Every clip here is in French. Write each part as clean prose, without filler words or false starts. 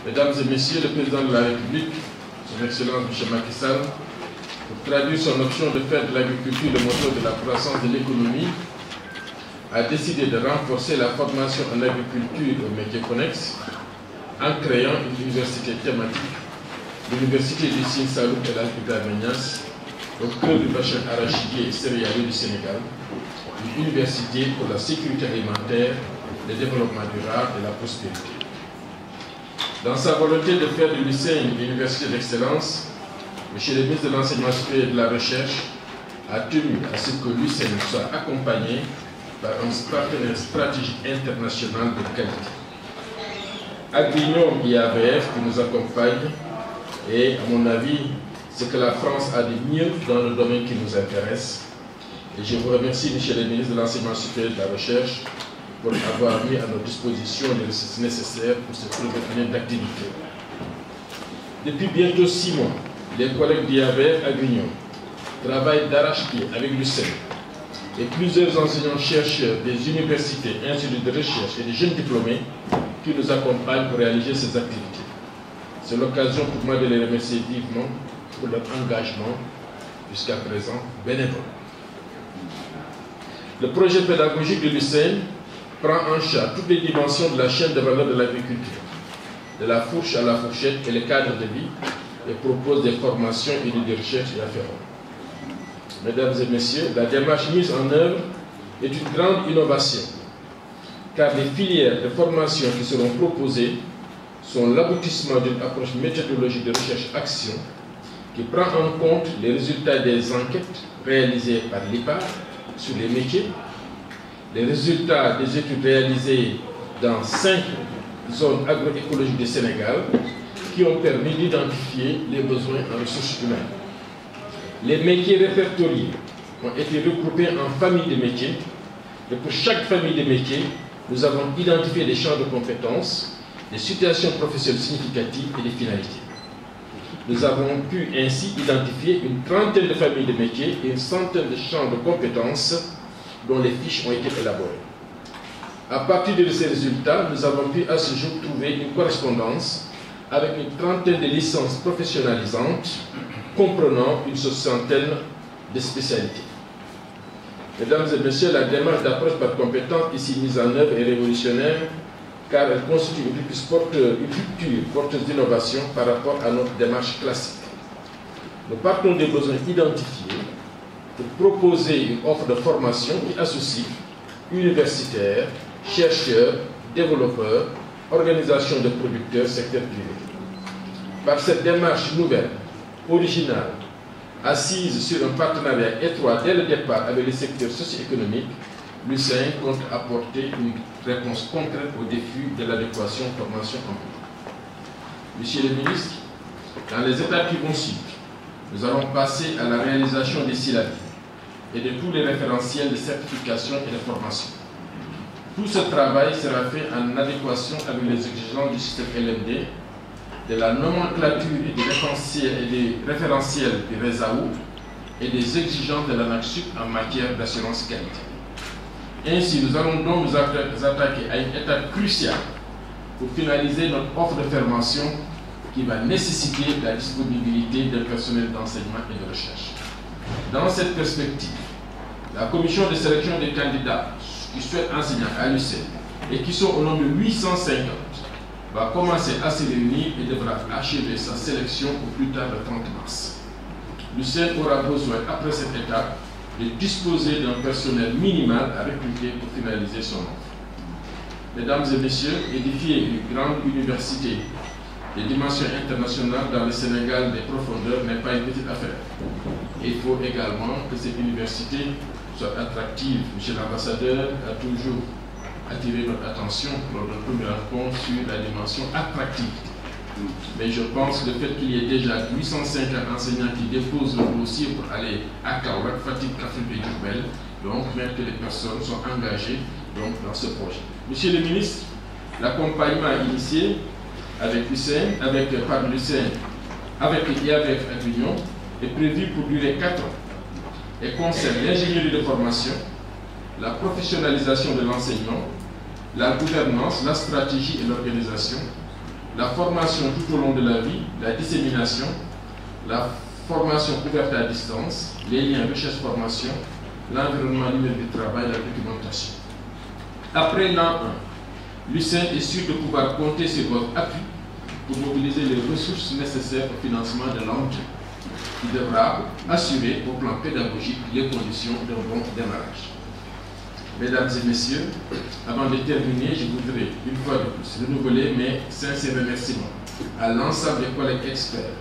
Mesdames et Messieurs, le Président de la République, Son Excellence M. Macky Sall, pour traduire son option de faire de l'agriculture le moteur de la croissance de l'économie, a décidé de renforcer la formation en agriculture et aux métiers connexes en créant une université thématique, l'Université du Sine Saloum et l'Alpha Niasse, au cœur du bassin arachidier et céréalier du Sénégal, une université pour la sécurité alimentaire, le développement durable et la prospérité. Dans sa volonté de faire du lycée une université d'excellence, M. le ministre de l'Enseignement supérieur et de la Recherche a tenu à ce que l'UCN soit accompagné par un partenaire stratégique international de qualité. Agrignon IAVF qui nous accompagne et, à mon avis, ce que la France a de mieux dans le domaine qui nous intéresse. Et je vous remercie, M. le ministre de l'Enseignement supérieur et de la Recherche, pour avoir mis à notre disposition les ressources nécessaires pour cette première année d'activité. Depuis bientôt 6 mois, les collègues d'IAVF Agrignon travaillent d'arrache-pied avec l'UCN et plusieurs enseignants-chercheurs des universités, instituts de recherche et des jeunes diplômés qui nous accompagnent pour réaliser ces activités. C'est l'occasion pour moi de les remercier vivement pour leur engagement jusqu'à présent bénévole. Le projet pédagogique de l'UCN prend en charge toutes les dimensions de la chaîne de valeur de l'agriculture, de la fourche à la fourchette et le cadre de vie, et propose des formations et des recherches y afférentes. Mesdames et Messieurs, la démarche mise en œuvre est une grande innovation, car les filières de formation qui seront proposées sont l'aboutissement d'une approche méthodologique de recherche-action qui prend en compte les résultats des enquêtes réalisées par l'IPAR sur les métiers, les résultats des études réalisées dans 5 zones agroécologiques du Sénégal qui ont permis d'identifier les besoins en ressources humaines. Les métiers répertoriés ont été regroupés en familles de métiers et pour chaque famille de métiers, nous avons identifié des champs de compétences, des situations professionnelles significatives et des finalités. Nous avons pu ainsi identifier une trentaine de familles de métiers et une centaine de champs de compétences dont les fiches ont été élaborées. À partir de ces résultats, nous avons pu à ce jour trouver une correspondance avec une trentaine de licences professionnalisantes comprenant une soixantaine de spécialités. Mesdames et Messieurs, la démarche d'approche par compétence ici mise en œuvre est révolutionnaire car elle constitue une rupture porteuse d'innovation par rapport à notre démarche classique. Nous partons des besoins identifiés pour proposer une offre de formation qui associe universitaires, chercheurs, développeurs, organisations de producteurs, secteur privé. Par cette démarche nouvelle, originale, assise sur un partenariat étroit dès le départ avec les secteurs socio-économiques, l'UCN compte apporter une réponse concrète aux défis de l'adéquation formation-emploi. Monsieur le ministre, dans les étapes qui vont suivre, nous allons passer à la réalisation des syllabes et de tous les référentiels de certification et de formation. Tout ce travail sera fait en adéquation avec les exigences du système LMD, de la nomenclature et des référentiels du RESAO et des exigences de l'ANAQ-Sup en matière d'assurance qualité. Ainsi, nous allons donc nous attaquer à une étape cruciale pour finaliser notre offre de formation qui va nécessiter la disponibilité d'un personnel d'enseignement et de recherche. Dans cette perspective, la commission de sélection des candidats qui souhaitent enseigner à l'UCN et qui sont au nombre de 850 va commencer à se réunir et devra achever sa sélection au plus tard le 30 mars. L'UCN aura besoin, après cette étape, de disposer d'un personnel minimal à recruter pour finaliser son offre. Mesdames et Messieurs, édifier une grande université de dimension internationale dans le Sénégal des profondeurs n'est pas une petite affaire. Il faut également que cette université soit attractive. Monsieur l'ambassadeur a toujours attiré notre attention lors de notre première rencontre sur la dimension attractivité. Mais je pense que le fait qu'il y ait déjà 850 enseignants qui déposent leur dossier pour aller à Kaolack, Fatick, Kaffrine et Diourbel, donc même que les personnes sont engagées donc, dans ce projet. Monsieur le ministre, l'accompagnement initié avec l'UCN, avec l'IAVF Agrignon, est prévu pour durer 4 ans et concerne l'ingénierie de formation, la professionnalisation de l'enseignement, la gouvernance, la stratégie et l'organisation, la formation tout au long de la vie, la dissémination, la formation ouverte à distance, les liens recherche-formation, l'environnement numérique du travail, la documentation. Après l'an 1, l'UCN est sûr de pouvoir compter sur votre appui pour mobiliser les ressources nécessaires au financement de l'entrée, qui devra assurer au plan pédagogique les conditions d'un bon démarrage. Mesdames et messieurs, avant de terminer, je voudrais une fois de plus renouveler mes sincères remerciements à l'ensemble des collègues experts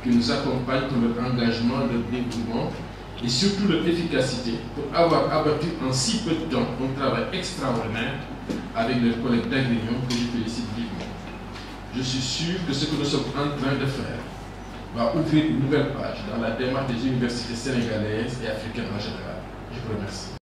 qui nous accompagnent pour leur engagement, leur dévouement et surtout leur efficacité pour avoir abattu en si peu de temps un travail extraordinaire avec leurs collègues d'Agrion que je félicite vivement. Je suis sûr que ce que nous sommes en train de faire va ouvrir une nouvelle page dans la démarche des universités sénégalaises et africaines en général. Je vous remercie.